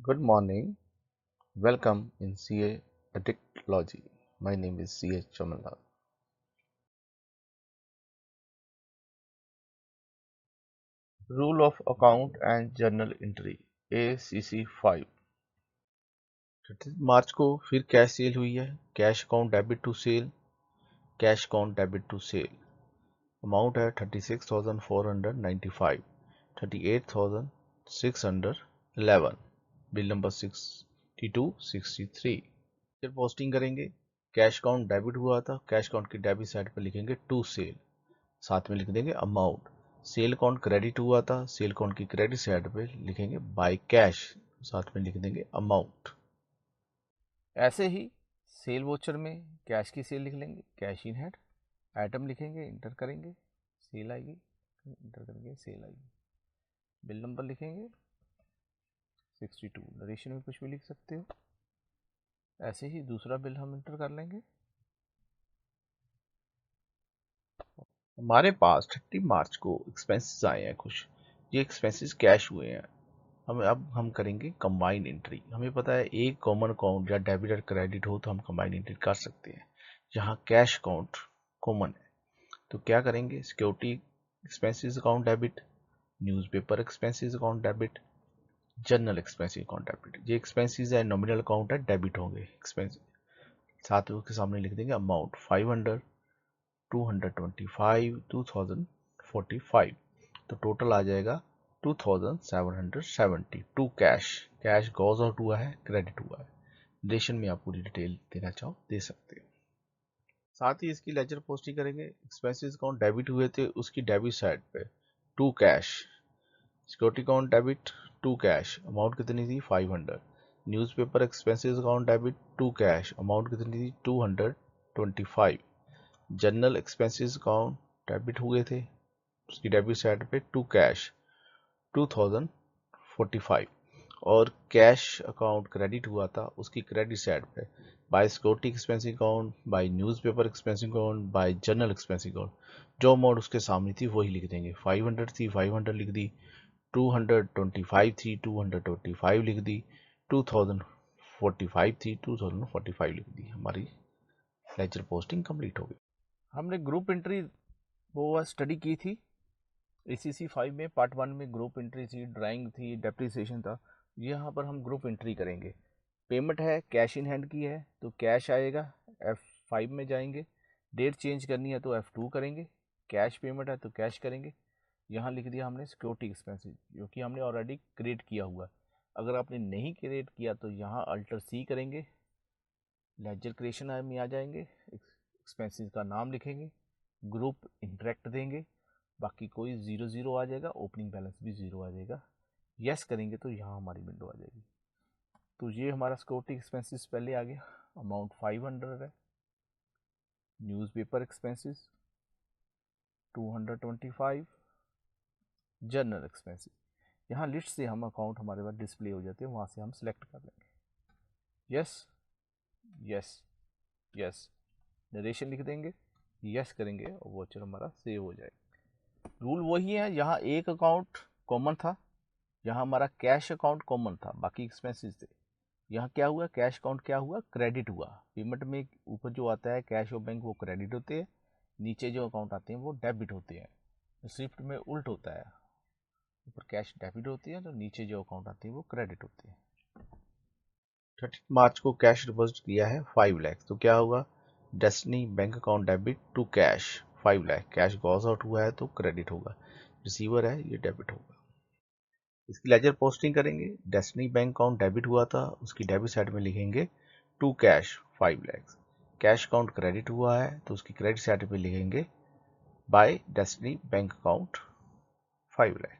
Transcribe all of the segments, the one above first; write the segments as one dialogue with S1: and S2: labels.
S1: Good morning. Welcome in CA Addictology. My name is CA Chamalal. Rule of Account and Journal Entry ACC 5। 30 मार्च को फिर cash sale हुई है। Cash account debit to sale, cash account debit to sale. Amount है 36,495, 38,611। Bill number 6263। फिर posting करेंगे। Cash account debit हुआ था, cash account की डेबिट साइड पर लिखेंगे टू सेल, साथ में लिख देंगे अमाउंट। सेल अकाउंट क्रेडिट हुआ था, सेल अकाउंट की क्रेडिट साइड पे लिखेंगे बाय कैश, साथ में लिख देंगे अमाउंट। ऐसे ही सेल वोचर में कैश की सेल लिख लेंगे, कैश इन हैंड। आइटम लिखेंगे, इंटर करेंगे, सेल आएगी, इंटर करेंगे, सेल आएगी। बिल नंबर लिखेंगे 62। नरेशन में कुछ भी लिख सकते हो। ऐसे ही दूसरा बिल हम इंटर कर लेंगे। हमारे पास 30 मार्च को एक्सपेंसेस आए हैं कुछ। ये एक्सपेंसेस कैश हुए हैं। हम करेंगे कंबाइन एंट्री। हमें पता है एक कॉमन अकाउंट या डेबिट और क्रेडिट हो तो हम कंबाइन एंट्री कर सकते हैं। जहां कैश अकाउंट कॉमन है तो क्या करेंगे, security expenses account debit, newspaper expenses account debit, journal expenses account debit. ये एक्सपेंसेस है, नॉमिनल अकाउंट है, डेबिट होंगे एक्सपेंस। साथ में उसके सामने लिख देंगे अमाउंट 500, 225, 2045। तो टोटल आ जाएगा 2770 to cash. Cash goes out हुआ है, क्रेडिट हुआ है। रेशन में आप पूरी डिटेल देना चाहो दे सकते हो। साथ ही इसकी लेजर पोस्टिंग करेंगे। एक्सपेंसेस अकाउंट डेबिट हुए थे, उसकी डेबिट साइड पे to cash. Security account debit to cash, amount कितनी थी 500। Newspaper expenses account debit to cash, amount कितनी थी 225। जनरल एक्सपेंसेस अकाउंट डेबिट हुए थे, उसकी डेबिट साइड पे टू कैश 2045। और कैश अकाउंट क्रेडिट हुआ था, उसकी क्रेडिट साइड पे by security expensing account, by newspaper expensing account, by general expensing account. जो अमाउंट उसके सामने थी वही लिख देंगे। 500 थी 500 लिख दी, 225 थी 225 लिख दी, 2045 थी 2045 लिख दी। हमारी लेजर पोस्टिंग कंप्लीट हो गई। हमने ग्रुप एंट्री वो स्टडी की थी ACC 5 में। पार्ट 1 में ग्रुप एंट्री थी, ड्राइंग थी, डेप्रिसिएशन था। यहाँ पर हम ग्रुप एंट्री करेंगे। पेमेंट है, कैश इन हैंड की है तो कैश आएगा, F5 में जाएंगे। डेट चेंज करनी है तो F2 करेंगे। कैश पेमेंट है तो कैश करेंगे। यहाँ लिख दिया हमने सिक्योरिटी एक्सपेंसेस, क्योंकि हमने ऑलरेडी क्रिएट किया हुआ है। अगर आपने नहीं क्रिएट किया तो यहाँ अल्टर C करेंगे, लेजर क्रिएशन में आ जाएंगे, एक्सपेंसेस का नाम लिखेंगे, ग्रुप इंटरेक्ट देंगे, बाकी कोई 0 आ जाएगा, ओपनिंग बैलेंस भी 0 आ जाएगा। यस करेंगे तो यहाँ हमारी विंडो आ जाएगी। तो ये हमारा सिक्योरिटी एक्सपेंसेस पहले आ गया, अमाउंट 500 है। Newspaper expenses 225, journal expenses. यहाँ लिस्ट से हम अकाउंट हमारे पास डिस्प्ले हो जाते हैं, वहाँ से हम सिलेक्ट कर लेंगे। यस यस यस, नरेशन लिख देंगे, यस करेंगे और वॉचर हमारा सेव हो जाएगा। रूल वही है, यहाँ एक अकाउंट कॉमन था, यहाँ हमारा कैश अकाउंट कॉमन था, बाकी एक्सपेंसेस थे। यहाँ क्या हुआ, कैश अकाउंट क्या हुआ, क्रेडिट हुआ। पेमेंट में ऊपर जो आता है कैश और बैंक वो क्रेडिट होते हैं, नीचे जो अकाउंट आते हैं वो डेबिट होते हैं। स्विफ्ट में उल्ट होता है, ऊपर कैश डेबिट होती है तो नीचे जो अकाउंट आते हैं वो क्रेडिट होते हैं। 30 मार्च को कैश डिपॉजिट किया है 5 लाख, तो क्या होगा, Destiny bank account debit to cash 5 lakh. Cash goes out हुआ है तो क्रेडिट होगा, रिसीवर है ये डेबिट होगा। इसकी लेजर पोस्टिंग करेंगे। डेस्टिनी बैंक अकाउंट डेबिट हुआ था, उसकी डेबिट साइड में लिखेंगे to cash 5 lakh. Cash account credit हुआ है तो उसकी क्रेडिट साइड पे लिखेंगे by Destiny bank account 5 lakh.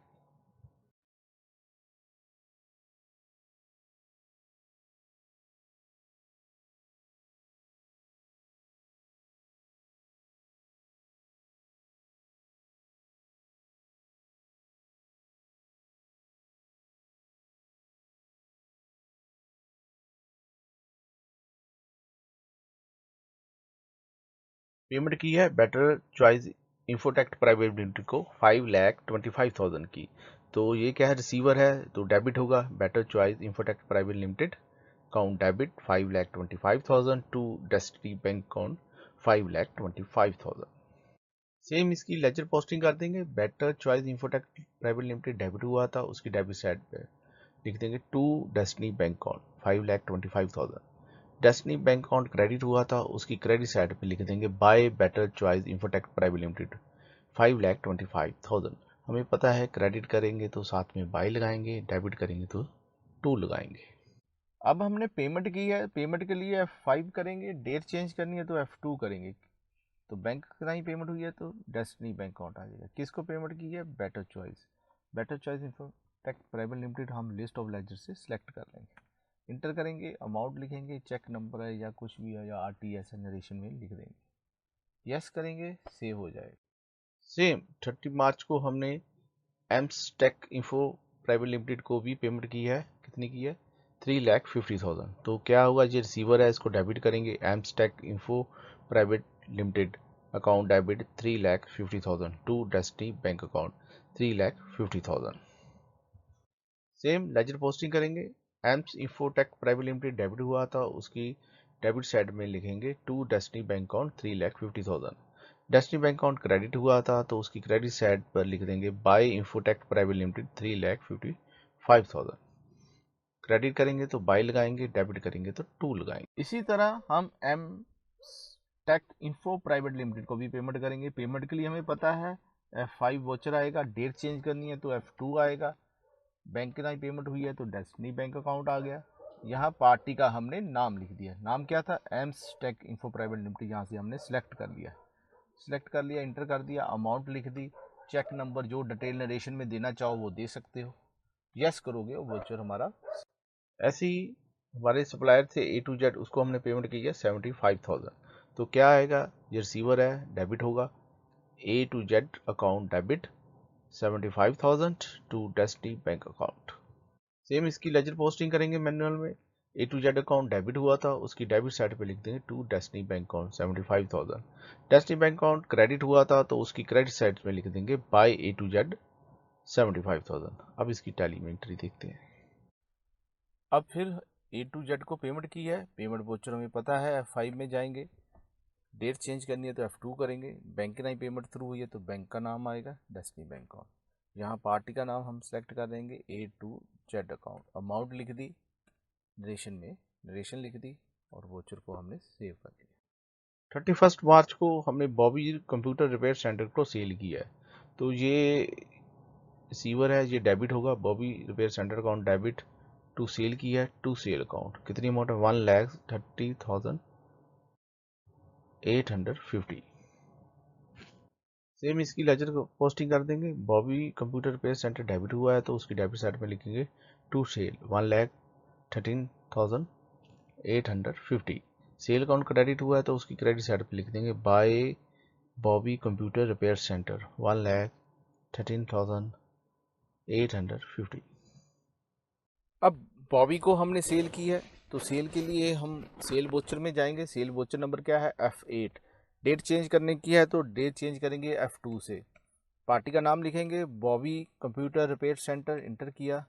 S1: Payment की है Better Choice Infotech private Limited को 5,25,000 की। तो ये क्या है, रिसीवर है तो डेबिट होगा, Better Choice Infotech private limited account debit 5,25,000 to Destiny bank account 5,25,000। Same इसकी लेजर पोस्टिंग कर देंगे, Better Choice Infotech private limited debit हुआ था, उसकी डेबिट साइड पे लिख देंगे to Destiny bank account 5,25,000। Destiny bank account credit हुआ था, उसकी क्रेडिट साइड पे लिख देंगे by Better Choice Infotech private Limited 5,25,000। हमें पता है क्रेडिट करेंगे तो साथ में बाय लगाएंगे, डेबिट करेंगे तो टू लगाएंगे। अब हमने पेमेंट की है, पेमेंट के लिए F5 करेंगे, डेट चेंज करनी है तो F2 करेंगे। तो बैंक का ही पेमेंट हुई है तो डेस्टिनी बैंक अकाउंट आ जाएगा। किसको पेमेंट की है, Better choice, better Choice Infotech private limited हम लिस्ट ऑफ लेजर से सिलेक्ट कर लेंगे, इंटर करेंगे, अमाउंट लिखेंगे, चेक नंबर है या कुछ भी है या RTS नरेशन में लिख देंगे, यस करेंगे, सेव हो जाएगा। सेम 30 मार्च को हमने एम्सटेक इंफो प्राइवेट लिमिटेड को भी पेमेंट की है, कितनी की है, 3,50,000। तो क्या होगा, ये रिसीवर है, इसको डेबिट करेंगे, Amstech Info private limited account debit 3,50,000 to Destiny bank account 3,50,000। Same ledger posting करेंगे, Ams Infotech private limited debit हुआ था, उसकी डेबिट साइड में लिखेंगे to Destiny bank account 3,50,000। Destiny bank account credit हुआ था तो उसकी क्रेडिट साइड पर लिख देंगे by Infotech private limited 3,55,000। Credit करेंगे तो बाय लगाएंगे, डेबिट करेंगे तो टू लगाएंगे। इसी तरह हम M Tech Info private Limited को भी पेमेंट करेंगे। पेमेंट के लिए हमें पता है F5 वोचर आएगा, डेट चेंज करनी है तो F2 आएगा, बैंक के नाम पेमेंट हुई है तो डेस्टिनी बैंक अकाउंट आ गया। यहाँ पार्टी का हमने नाम लिख दिया, नाम क्या था, Ms Tech Info private Limited, यहाँ से हमने सिलेक्ट कर लिया, सिलेक्ट कर लिया, इंटर कर दिया, अमाउंट लिख दी, चेक नंबर जो डिटेल नरेशन में देना चाहो वो दे सकते हो, यस करोगे वो वोचर हमारा। ऐसे ही हमारे सप्लायर थे A to Z, उसको हमने पेमेंट की है 75,000। तो क्या आएगा, ये रिसीवर है, डेबिट होगा, A to Z account debit 75,000 to Destiny bank account. Same इसकी लेजर पोस्टिंग करेंगे मैनुअल में, A to Z account debit हुआ था, उसकी डेबिट साइड पे लिख देंगे to Destiny bank account 75,000। Destiny bank account credit हुआ था तो उसकी क्रेडिट साइड में लिख देंगे बाय A to Z 75,000। अब इसकी टैली में एंट्री देखते हैं। अब फिर A to Z को पेमेंट की है, पेमेंट वोचर हमें पता है, F5 में जाएंगे, डेट चेंज करनी है तो F2 करेंगे, बैंक के नाम पेमेंट थ्रू हुई है तो बैंक का नाम आएगा डेस्टिनी बैंक अकाउंट। यहाँ पार्टी का नाम हम सेलेक्ट कर देंगे A to Z account, amount लिख दी, नरेशन में नरेशन लिख दी और वोचर को हमने सेव कर दिया। 31 मार्च को हमने बॉबी कंप्यूटर रिपेयर सेंटर को सेल किया है, तो ये रिसीवर है, ये डेबिट होगा, Bobby repair centre account debit to sale की है, टू सेल अकाउंट कितनी अमाउंट है, 1,30,850। सेम इसकी लेजर पोस्टिंग कर देंगे, Bobby computer repair centre debit हुआ है तो उसकी डेबिट साइड में लिखेंगे to sale 1,13,850। Sale account credit हुआ है तो उसकी क्रेडिट साइड पे लिख देंगे bye Bobby computer repair centre 1,13,850। अब बॉबी को हमने सेल की है तो सेल के लिए हम सेल वोचर में जाएंगे, सेल वोचर नंबर क्या है, F8। डेट चेंज करने की है तो डेट चेंज करेंगे F2 से, पार्टी का नाम लिखेंगे Bobby computer repair centre, inter किया,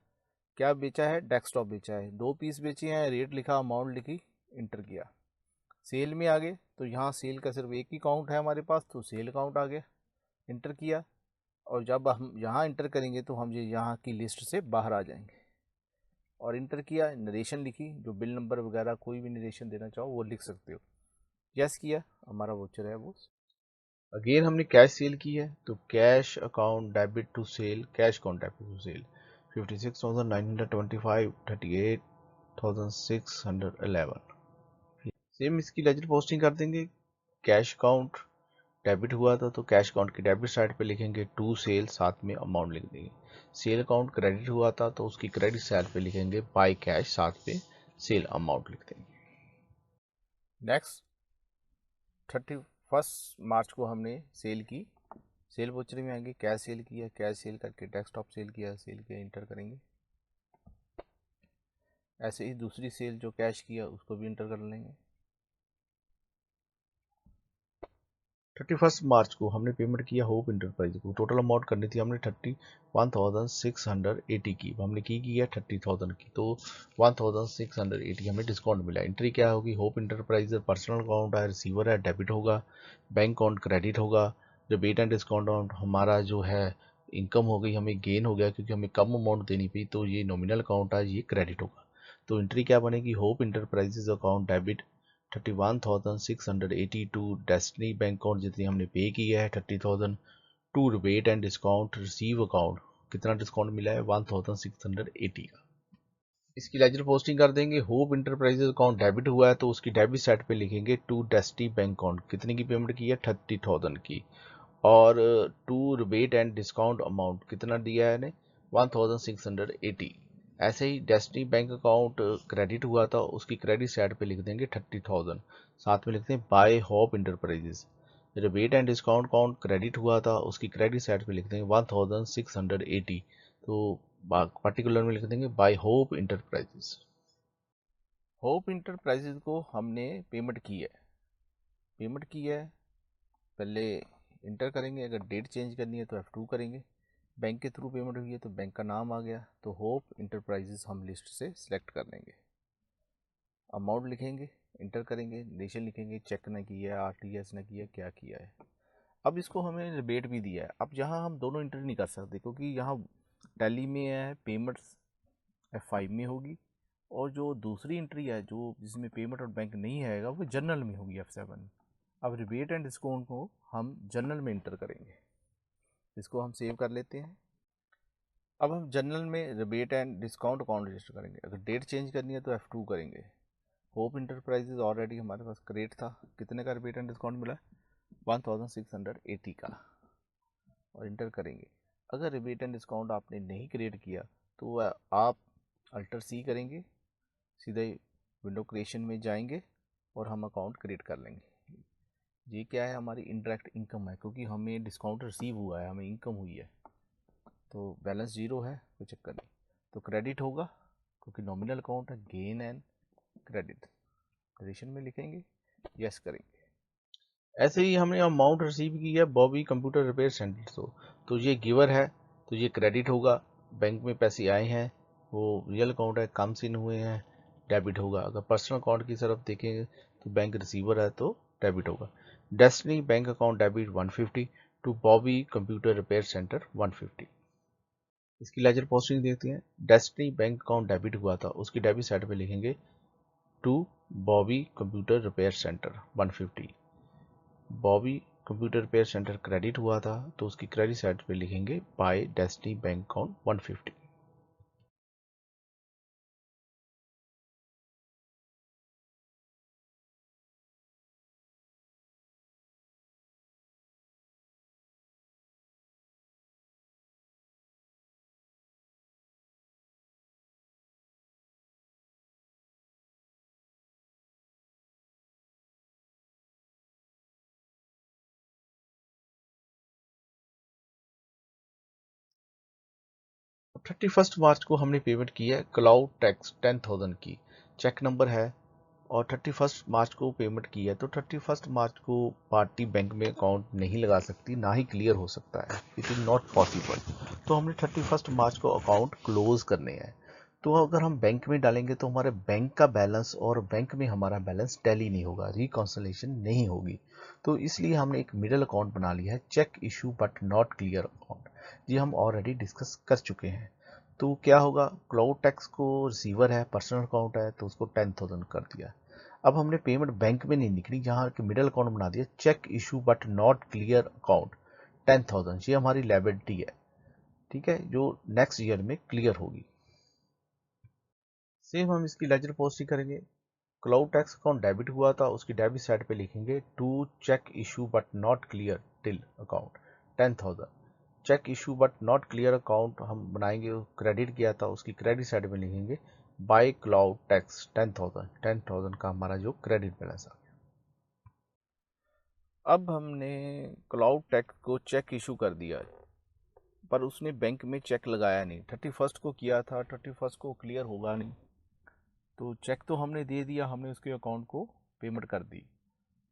S1: क्या बेचा है, डेस्कटॉप बेचा है, 2 पीस बेचे हैं, रेट लिखा, अमाउंट लिखी, इंटर किया, सेल में आ गए तो यहाँ सेल का सिर्फ एक ही अकाउंट है हमारे पास तो सेल अकाउंट आ गया, इंटर किया, और जब हम यहाँ इंटर करेंगे तो हम ये यहाँ की लिस्ट से बाहर आ जाएंगे, और इंटर किया, नरेशन लिखी, जो बिल नंबर वगैरह कोई भी नरेशन देना चाहो वो लिख सकते हो, यस किया, हमारा वोचर है वो। अगेन हमने कैश सेल की है तो cash account debit to sale, cash account debit to sale 56,925, 38,611। Same इसकी लेजर पोस्टिंग कर देंगे, कैश अकाउंट डेबिट हुआ था तो कैश अकाउंट की डेबिट साइड पे लिखेंगे टू सेल, साथ में अमाउंट लिख देंगे, सेल अकाउंट क्रेडिट हुआ था तो उसकी क्रेडिट साइड पे लिखेंगे बाय कैश, साथ पे सेल अमाउंट लिख देंगे। नेक्स्ट 31 मार्च को हमने सेल की, सेल वोचर में आएंगे, कैश सेल किया, कैश सेल करके डेस्कटॉप सेल किया, सेल किया, इंटर करेंगे, ऐसे ही दूसरी सेल जो कैश किया उसको भी इंटर कर लेंगे। 31 मार्च को हमने पेमेंट किया होप इंटरप्राइज को। टोटल अमाउंट करनी थी हमने 31,680 की, हमने की है 30,000 की, तो 1,680 हमें डिस्काउंट मिला। एंट्री क्या होगी, होप इंटरप्राइज पर्सनल अकाउंट है, रिसीवर है, डेबिट होगा, बैंक अकाउंट क्रेडिट होगा। रिबेट एंड डिस्काउंट हमारा जो है इनकम हो गई, हमें गेन हो गया क्योंकि हमें कम अमाउंट देनी पड़ी, तो ये नॉमिनल अकाउंट है, ये क्रेडिट होगा। तो एंट्री क्या बनेगी, Hope Enterprises account debit 31,680 to Destiny bank account जितनी हमने पे की है 30,000 to rebate and discount receive account, कितना डिस्काउंट मिला है 1,680 का। इसकी लेजर पोस्टिंग कर देंगे। होप इंटरप्राइजेज अकाउंट डेबिट हुआ है तो उसकी डेबिट साइड पे लिखेंगे टू डेस्टिनी बैंक अकाउंट, कितने की पेमेंट की है 30,000 की, और to rebate and discount amount कितना दिया है ने 1,680। ऐसे ही डेस्टिनी बैंक अकाउंट क्रेडिट हुआ था, उसकी क्रेडिट साइड पे लिख देंगे 30,000, साथ में लिखते हैं by Hope Enterprises. Rebate and discount account credit हुआ था, उसकी क्रेडिट साइड पे लिख देंगे 1,680, तो पर्टिकुलर में लिख देंगे by Hope Enterprises. Hope Enterprises को हमने पेमेंट की है, पहले इंटर करेंगे, अगर डेट चेंज करनी है तो F2 करेंगे। बैंक के थ्रू पेमेंट हुई है तो बैंक का नाम आ गया, तो होप इंटरप्राइजेस हम लिस्ट से सिलेक्ट कर लेंगे। अमाउंट लिखेंगे, इंटर करेंगे, नेशन लिखेंगे, चेक न किया है, RTS न किया, क्या किया है। अब इसको हमें रिबेट भी दिया है। अब यहाँ हम दोनों इंटर नहीं कर सकते क्योंकि यहाँ टैली में है पेमेंट्स F5 में होगी, और जो दूसरी एंट्री है जो जिसमें पेमेंट और बैंक नहीं आएगा वो जनरल में होगी F7। अब रिबेट एंड डिस्काउंट को हम जनरल में इंटर करेंगे, इसको हम सेव कर लेते हैं। अब हम जनरल में rebate and discount account register करेंगे, अगर डेट चेंज करनी है तो F2 करेंगे। होप इंटरप्राइजेज ऑलरेडी हमारे पास क्रिएट था, कितने का रिबेट एंड डिस्काउंट मिला 1,680 का, और इंटर करेंगे। अगर रिबेट एंड डिस्काउंट आपने नहीं क्रिएट किया तो आप अल्टर C करेंगे, सीधे विंडो क्रिएशन में जाएंगे और हम अकाउंट क्रिएट कर लेंगे। ये क्या है, हमारी इंडायरेक्ट इनकम है क्योंकि हमें डिस्काउंट रिसीव हुआ है, हमें इनकम हुई है, तो बैलेंस जीरो है, कोई चक्कर नहीं। तो क्रेडिट होगा क्योंकि नॉमिनल अकाउंट है, गेन एंड क्रेडिट क्रिएशन में लिखेंगे, यस करेंगे। ऐसे ही हमने अमाउंट रिसीव की है बॉबी कंप्यूटर रिपेयर सेंटर से, तो ये गिवर है तो ये क्रेडिट होगा, बैंक में पैसे आए हैं वो रियल अकाउंट है, कम सीन हुए हैं, डेबिट होगा। अगर पर्सनल अकाउंट की तरफ देखेंगे तो बैंक रिसीवर है तो डेबिट होगा। Destiny bank account debit 150 to Bobby computer repair centre 150। इसकी लेजर पोस्टिंग देखते हैं। डेस्टिनी बैंक अकाउंट डेबिट हुआ था, उसकी डेबिट साइड पे लिखेंगे to Bobby computer repair centre 150। Bobby computer repair centre credit हुआ था तो उसकी क्रेडिट साइड पे लिखेंगे बाय डेस्टिनी बैंक अकाउंट 150। अब 31 मार्च को हमने पेमेंट की है क्लाउड टैक्स 10,000 की, चेक नंबर है, और 31 मार्च को पेमेंट की है, तो 31 मार्च को पार्टी बैंक में अकाउंट नहीं लगा सकती, ना ही क्लियर हो सकता है, इट इज़ नॉट पॉसिबल। तो हमने 31 मार्च को अकाउंट क्लोज करने हैं। तो अगर हम बैंक में डालेंगे तो हमारे बैंक का बैलेंस और बैंक में हमारा बैलेंस टैली नहीं होगा, रिकॉन्सिलेशन नहीं होगी। तो इसलिए हमने एक मिडल अकाउंट बना लिया है, cheque issue but not clear account. ये हम ऑलरेडी डिस्कस कर चुके हैं। तो क्या होगा, क्लाउड टैक्स को रिसीवर है, पर्सनल अकाउंट है, तो उसको 10,000 कर दिया। अब हमने पेमेंट बैंक में नहीं निकली, यहाँ के मिडल अकाउंट बना दिया, cheque issue but not clear account 10,000, ये हमारी लायबिलिटी है, ठीक है, जो नेक्स्ट ईयर में क्लियर होगी। सेम हम इसकी लेजर पोस्ट ही करेंगे। क्लाउड टैक्स अकाउंट डेबिट हुआ था, उसकी डेबिट साइड पे लिखेंगे to cheque issue but not clear till account 10,000। Cheque issue but not clear account हम बनाएंगे, क्रेडिट किया था, उसकी क्रेडिट साइड में लिखेंगे बाय क्लाउड टैक्स 10,000 का हमारा जो क्रेडिट बैलेंस आ गया। अब हमने क्लाउड टैक्स को चेक इशू कर दिया है, पर उसने बैंक में चेक लगाया नहीं, 31 को किया था, 31 को क्लियर होगा नहीं, तो चेक तो हमने दे दिया, हमने उसके अकाउंट को पेमेंट कर दी,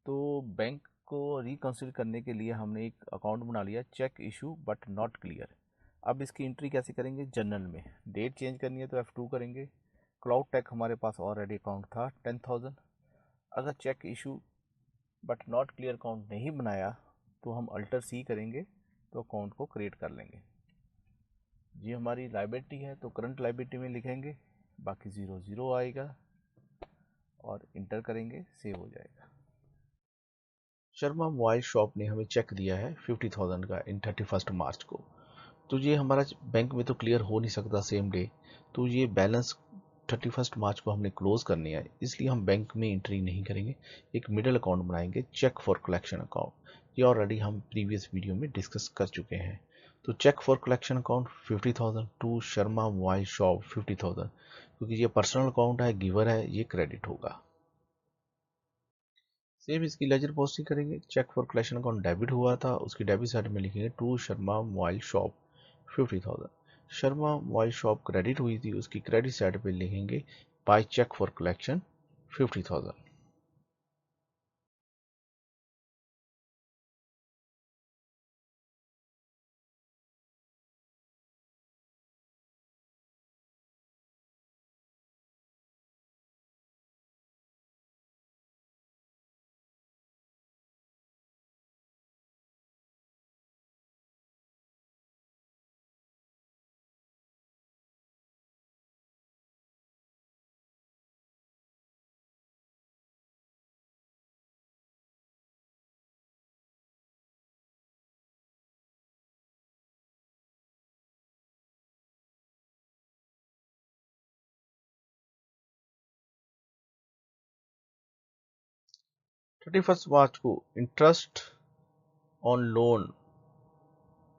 S1: तो बैंक को रिकंसिडर करने के लिए हमने एक अकाउंट बना लिया, cheque issue but not clear. अब इसकी एंट्री कैसे करेंगे, जनरल में डेट चेंज करनी है तो F2 करेंगे। क्लाउड टेक हमारे पास ऑलरेडी अकाउंट था 10,000। अगर cheque issue but not clear account नहीं बनाया तो हम अल्टर C करेंगे तो अकाउंट को क्रिएट कर लेंगे। ये हमारी लाइबिलिटी है तो करंट लाइबिलिटी में लिखेंगे, बाकी 0 आएगा और इंटर करेंगे, सेव हो जाएगा। शर्मा मोबाइल शॉप ने हमें चेक दिया है 50,000 का इन 31 मार्च को। तो ये हमारा बैंक में तो क्लियर हो नहीं सकता सेम डे, तो ये बैलेंस 31 मार्च को हमने क्लोज करनी है, इसलिए हम बैंक में एंट्री नहीं करेंगे। एक मिडिल अकाउंट बनाएंगे, चेक फॉर कलेक्शन अकाउंट। ये ऑलरेडी हम प्रीवियस वीडियो में डिस्कस कर चुके हैं। तो cheque for collection account 50,000 to Sharma mobile shop 50,000, क्योंकि ये पर्सनल अकाउंट है, गिवर है, ये क्रेडिट होगा। सेम इसकी लेजर पोस्टिंग करेंगे। Cheque for collection account debit हुआ था, उसकी डेबिट साइड में लिखेंगे to Sharma mobile shop 50,000। Sharma mobile shop credit हुई थी, उसकी क्रेडिट साइड पे लिखेंगे by cheque for collection 50,000। Thirty first March को interest on loan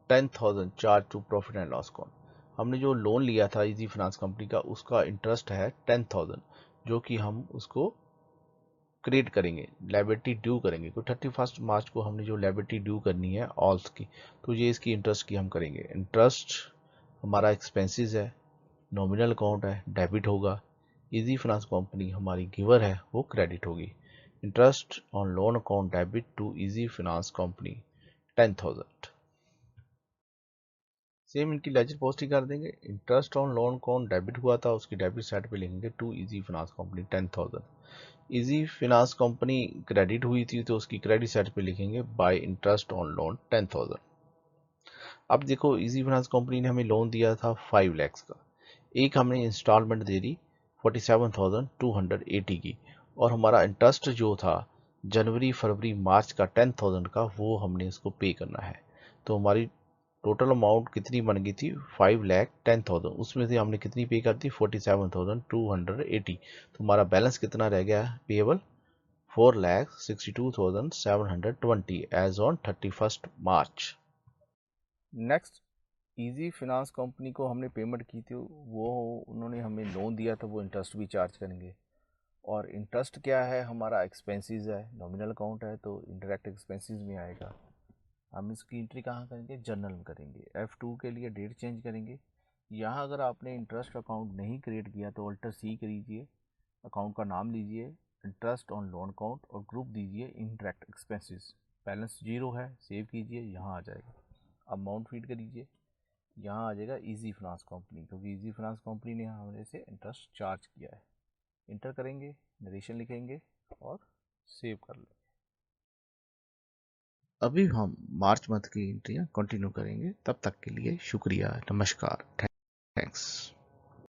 S1: 10,000 charge to profit and loss account. हमने जो लोन लिया था इजी फाइनेंस कंपनी का, उसका इंटरेस्ट है 10,000, जो कि हम उसको क्रिएट करेंगे, लाइबिलिटी ड्यू करेंगे। तो 31 मार्च को हमने जो लाइबिलिटी ड्यू करनी है ऑल्स की, तो ये इसकी इंटरेस्ट की हम करेंगे। इंटरेस्ट हमारा एक्सपेंसेस है, नॉमिनल अकाउंट है, डेबिट होगा। इजी फाइनेंस कंपनी हमारी गिवर है, वो क्रेडिट होगी। Interest on loan account debit to Easy Finance company 10,000। Same इनकी लेजर पोस्ट ही कर देंगे। Interest on loan account debit हुआ था, उसकी डेबिट साइड पे लिखेंगे to Easy Finance company 10,000। Easy Finance company credit हुई थी तो उसकी क्रेडिट साइड पे लिखेंगे बाय इंटरेस्ट ऑन लोन 10,000। अब देखो इजी फाइनेंस कंपनी ने हमें लोन दिया था 5 लाख का, एक हमने इंस्टॉलमेंट दे दी 47,280 की, और हमारा इंटरेस्ट जो था जनवरी फरवरी मार्च का 10,000 का, वो हमने इसको पे करना है। तो हमारी टोटल अमाउंट कितनी बन गई थी 5,10,000, उसमें से हमने कितनी पे कर दी 47,280। तो हमारा बैलेंस कितना रह गया payable 4,62,720 as on 31 March. Next, Easy Finance company को हमने पेमेंट की थी, वो उन्होंने हमें लोन दिया था, वो इंटरेस्ट भी चार्ज करेंगे। और इंटरेस्ट क्या है, हमारा एक्सपेंसेस है, नॉमिनल अकाउंट है तो इंडायरेक्ट एक्सपेंसेस में आएगा। हम इसकी एंट्री कहाँ करेंगे, जर्नल में करेंगे। F2 के लिए डेट चेंज करेंगे। यहाँ अगर आपने इंटरेस्ट अकाउंट नहीं क्रिएट किया तो अल्टर C करिए, अकाउंट का नाम लीजिए इंटरेस्ट ऑन लोन अकाउंट और ग्रुप दीजिए इनडायरेक्ट एक्सपेंसेस। बैलेंस 0 है, सेव कीजिए, यहाँ आ जाएगा। अमाउंट फीड करिए, यहाँ आ जाएगा इजी फाइनेंस कंपनी, क्योंकि इजी फाइनेंस कंपनी ने हमारे से इंटरेस्ट चार्ज किया है। इंटर करेंगे, नरेशन लिखेंगे और सेव कर लेंगे। अभी हम मार्च मंथ की एंट्रियाँ कंटिन्यू करेंगे, तब तक के लिए शुक्रिया, नमस्कार, थैंक्स।